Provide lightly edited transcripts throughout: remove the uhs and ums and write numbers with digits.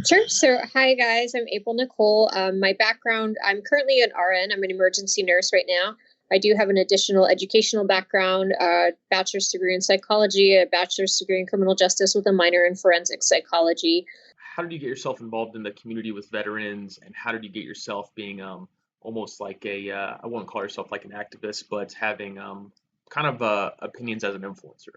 Sure. So, hi guys, I'm Nicol. My background, I'm currently an RN. I'm an emergency nurse right now. I do have an additional educational background, bachelor's degree in psychology, a bachelor's degree in criminal justice with a minor in forensic psychology. How did you get yourself involved in the community with veterans, and how did you get yourself being almost like I won't call yourself like an activist, but having kind of opinions as an influencer?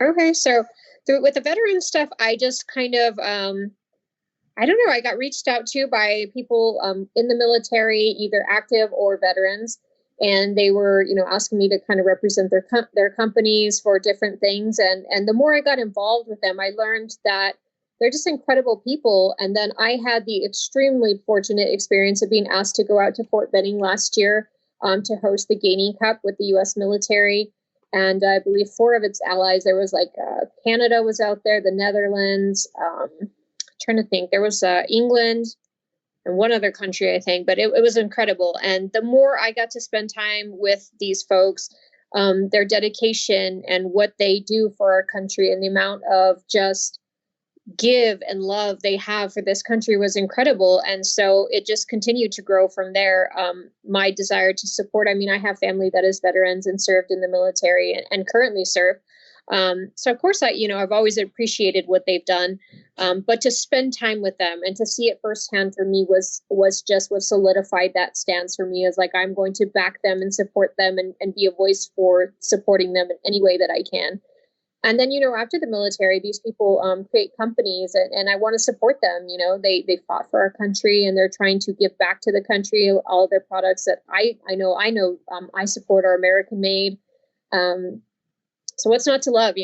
Okay, so with the veteran stuff, I just kind of, I don't know, I got reached out to by people in the military, either active or veterans, and they were, asking me to kind of represent their companies for different things. And the more I got involved with them, I learned that they're just incredible people. And then I had the extremely fortunate experience of being asked to go out to Fort Benning last year to host the Gainey Cup with the U.S. military. And I believe four of its allies. There was Canada was out there, the Netherlands. Trying to think, there was England and one other country, I think, but it was incredible. And the more I got to spend time with these folks, their dedication and what they do for our country and the amount of just give and love they have for this country was incredible. And so it just continued to grow from there. My desire to support, I mean, I have family that is veterans and served in the military and currently serve. So of course I've always appreciated what they've done. But to spend time with them and to see it firsthand for me was just what solidified that stance for me, as like, I'm going to back them and support them and be a voice for supporting them in any way that I can. And then, after the military, these people create companies, and I want to support them. They fought for our country, and they're trying to give back to the country. All of their products that I know I support are American made. So what's not to love?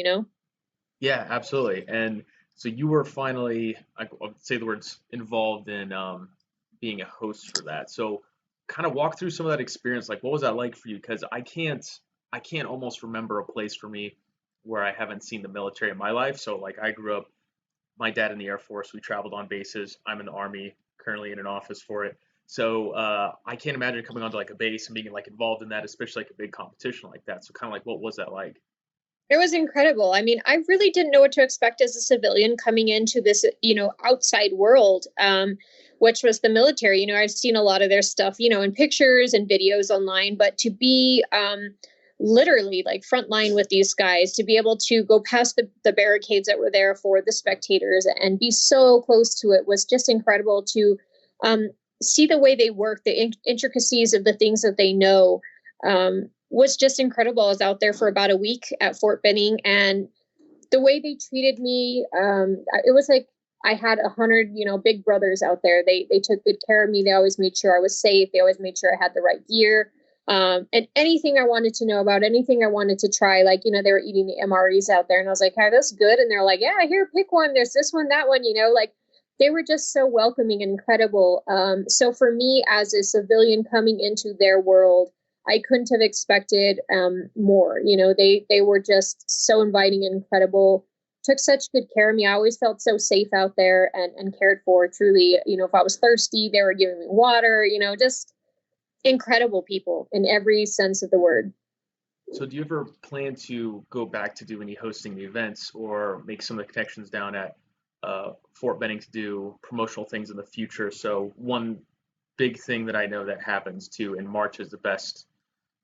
Yeah, absolutely. And so you were finally, I would say the words, involved in being a host for that. So kind of walk through some of that experience. Like, what was that like for you? Because I can't almost remember a place for me where I haven't seen the military in my life. So like I grew up, my dad in the Air Force, we traveled on bases. I'm in the Army, currently in an office for it. So I can't imagine coming onto like a base and being like involved in that, especially like a big competition like that. So kind of like, what was that like? It was incredible. I mean, I really didn't know what to expect as a civilian coming into this, outside world, which was the military. I've seen a lot of their stuff, in pictures and videos online, but to be literally like frontline with these guys, to be able to go past the barricades that were there for the spectators and be so close to it was just incredible to see the way they work, the intricacies of the things that they know. Was just incredible. I was out there for about a week at Fort Benning, and the way they treated me, it was like I had 100, big brothers out there. They took good care of me. They always made sure I was safe. They always made sure I had the right gear. And anything I wanted to know about, anything I wanted to try, like, they were eating the MREs out there, and I was like, "Hey, that's good." And they're like, "Yeah, here, pick one. There's this one, that one," like they were just so welcoming and incredible. So for me as a civilian coming into their world, I couldn't have expected more. They were just so inviting and incredible. Took such good care of me. I always felt so safe out there and cared for. Truly, if I was thirsty, they were giving me water. Just incredible people in every sense of the word. So do you ever plan to go back to do any hosting events or make some of the connections down at Fort Benning to do promotional things in the future? So one big thing that I know that happens too in March is the best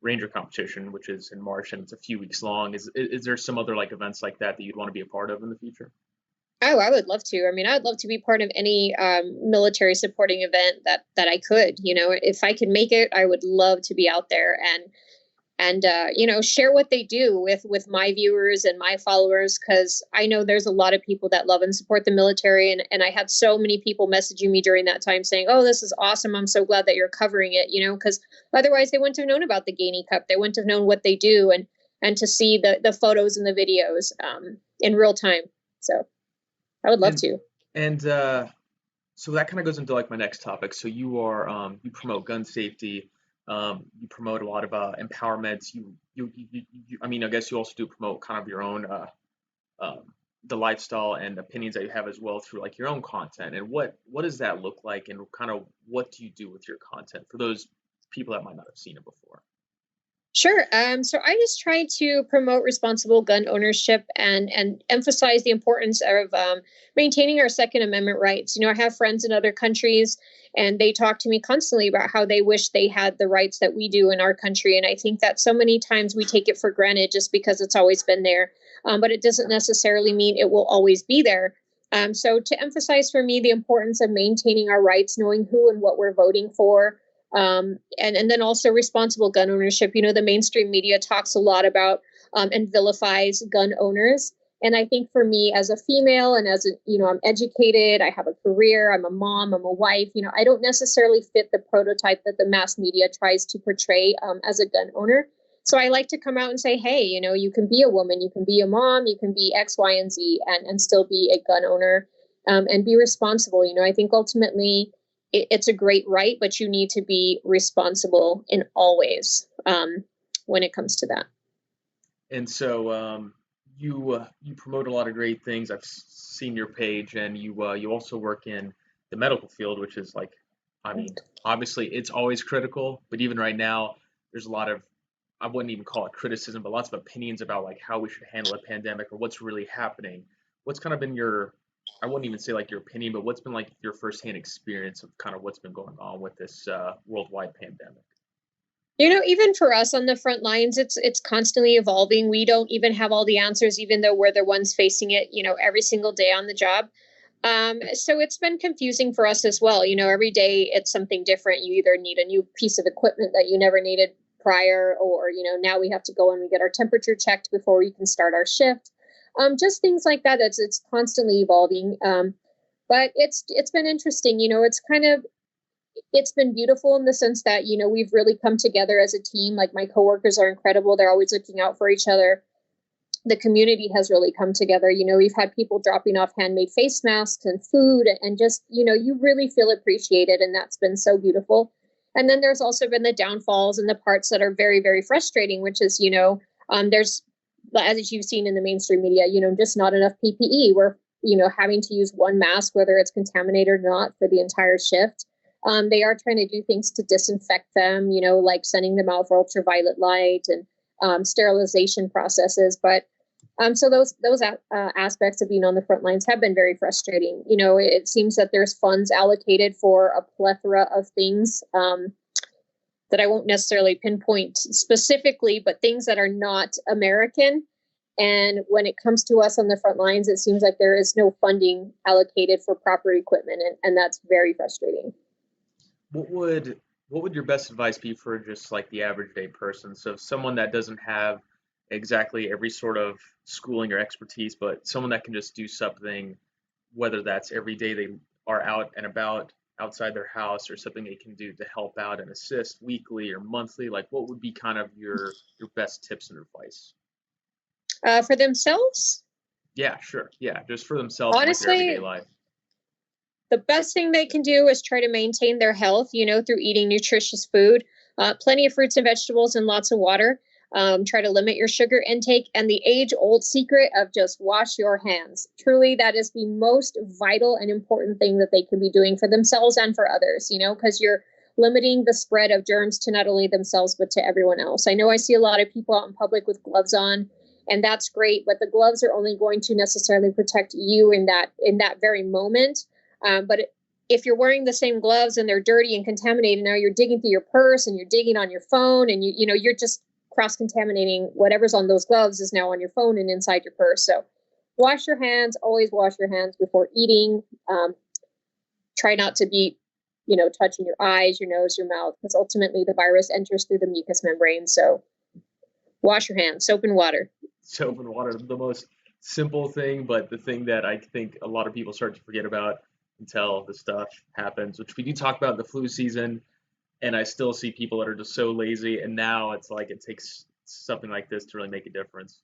Ranger competition, which is in March and it's a few weeks long. Is there some other like events like that that you'd want to be a part of in the future? Oh, I would love to. I mean, I'd love to be part of any military supporting event that I could. If I could make it, I would love to be out there and share what they do with my viewers and my followers, because I know there's a lot of people that love and support the military, and I had so many people messaging me during that time saying, "Oh, this is awesome, I'm so glad that you're covering it," because otherwise they wouldn't have known about the Gainey Cup, they wouldn't have known what they do, and to see the photos and the videos in real time. So I would love And to. and so that kind of goes into like my next topic. So you promote gun safety, you promote a lot of empowerment. I mean, I guess you also do promote kind of your own the lifestyle and opinions that you have as well through like your own content. And what does that look like, and kind of what do you do with your content for those people that might not have seen it before? Sure. So I just try to promote responsible gun ownership and emphasize the importance of maintaining our Second Amendment rights. I have friends in other countries, and they talk to me constantly about how they wish they had the rights that we do in our country. And I think that so many times we take it for granted just because it's always been there, but it doesn't necessarily mean it will always be there. So to emphasize for me the importance of maintaining our rights, knowing who and what we're voting for, and then also responsible gun ownership. The mainstream media talks a lot about and vilifies gun owners. And I think for me as a female and as a, I'm educated, I have a career, I'm a mom, I'm a wife, I don't necessarily fit the prototype that the mass media tries to portray as a gun owner. So I like to come out and say, hey, you can be a woman, you can be a mom, you can be X, Y, and Z and still be a gun owner and be responsible. I think ultimately it's a great right, but you need to be responsible in all ways when it comes to that. And so you promote a lot of great things. I've seen your page, and you also work in the medical field, which is like, I mean, obviously it's always critical, but even right now, there's a lot of, I wouldn't even call it criticism, but lots of opinions about like how we should handle a pandemic or what's really happening. What's kind of been your, I wouldn't even say like your opinion, but what's been like your firsthand experience of kind of what's been going on with this worldwide pandemic? Even for us on the front lines, it's constantly evolving. We don't even have all the answers, even though we're the ones facing it, every single day on the job. So it's been confusing for us as well. Every day it's something different. You either need a new piece of equipment that you never needed prior, or now we have to go and we get our temperature checked before we can start our shift. Just things like that. It's constantly evolving. But it's been interesting. It's been beautiful in the sense that we've really come together as a team. Like my coworkers are incredible. They're always looking out for each other. The community has really come together. We've had people dropping off handmade face masks and food, and just you really feel appreciated, and that's been so beautiful. And then there's also been the downfalls and the parts that are very, very frustrating, which is there's, as you've seen in the mainstream media, just not enough PPE. We're having to use one mask whether it's contaminated or not for the entire shift. They are trying to do things to disinfect them, like sending them out for ultraviolet light and sterilization processes. But so those aspects of being on the front lines have been very frustrating. It seems that there's funds allocated for a plethora of things that I won't necessarily pinpoint specifically, but things that are not American. And when it comes to us on the front lines, it seems like there is no funding allocated for proper equipment, and that's very frustrating. What would your best advice be for just like the average day person? So someone that doesn't have exactly every sort of schooling or expertise, but someone that can just do something, whether that's every day they are out and about outside their house or something they can do to help out and assist weekly or monthly, like what would be kind of your best tips and advice? For themselves, Yeah, sure. Yeah, just for themselves in like their everyday honestly, life. the best thing they can do is try to maintain their health, through eating nutritious food, plenty of fruits and vegetables, and lots of water. Try to limit your sugar intake, and the age old secret of just wash your hands. Truly, that is the most vital and important thing that they can be doing for themselves and for others, because you're limiting the spread of germs to not only themselves, but to everyone else. I know I see a lot of people out in public with gloves on, and that's great, but the gloves are only going to necessarily protect you in that very moment. But if you're wearing the same gloves and they're dirty and contaminated, now you're digging through your purse and you're digging on your phone, and you're just cross contaminating whatever's on those gloves is now on your phone and inside your purse. So wash your hands, always wash your hands before eating. Try not to be, touching your eyes, your nose, your mouth, because ultimately the virus enters through the mucous membrane. So wash your hands, soap and water. Soap and water, the most simple thing, but the thing that I think a lot of people start to forget about until the stuff happens, which we do talk about in the flu season. And I still see people that are just so lazy. And now it's like it takes something like this to really make a difference.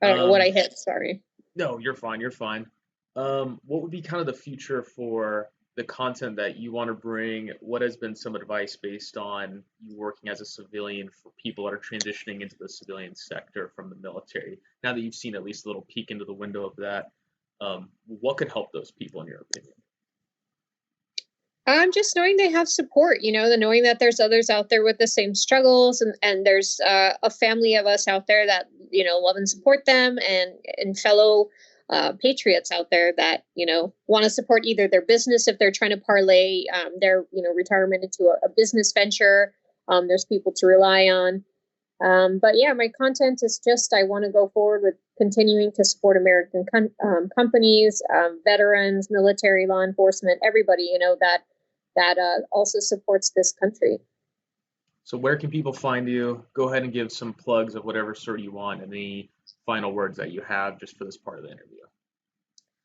I don't know what I Um, hit. Sorry. no, you're fine. You're fine. What would be kind of the future for the content that you want to bring? What has been some advice based on you working as a civilian for people that are transitioning into the civilian sector from the military? Now that you've seen at least a little peek into the window of that, what could help those people in your opinion? Just knowing they have support, the knowing that there's others out there with the same struggles, and there's a family of us out there that love and support them, and fellow patriots out there that want to support either their business if they're trying to parlay their retirement into a business venture. There's people to rely on. But yeah, my content is just I want to go forward with continuing to support American companies, veterans, military, law enforcement, everybody that also supports this country. So where can people find you? Go ahead and give some plugs of whatever sort you want and the final words that you have just for this part of the interview.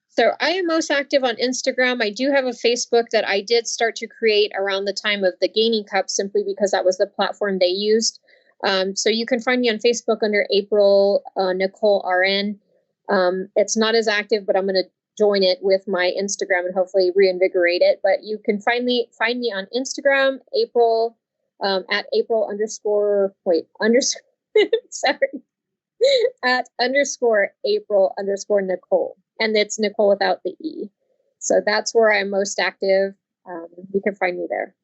So I am most active on Instagram. I do have a Facebook that I did start to create around the time of the Gainey Cup, simply because that was the platform they used. So you can find me on Facebook under April Nicol RN. It's not as active, but I'm going to join it with my Instagram and hopefully reinvigorate it. But you can find me on Instagram, April at April underscore sorry at underscore April underscore Nicol, and it's Nicol without the E. So that's where I'm most active. You can find me there.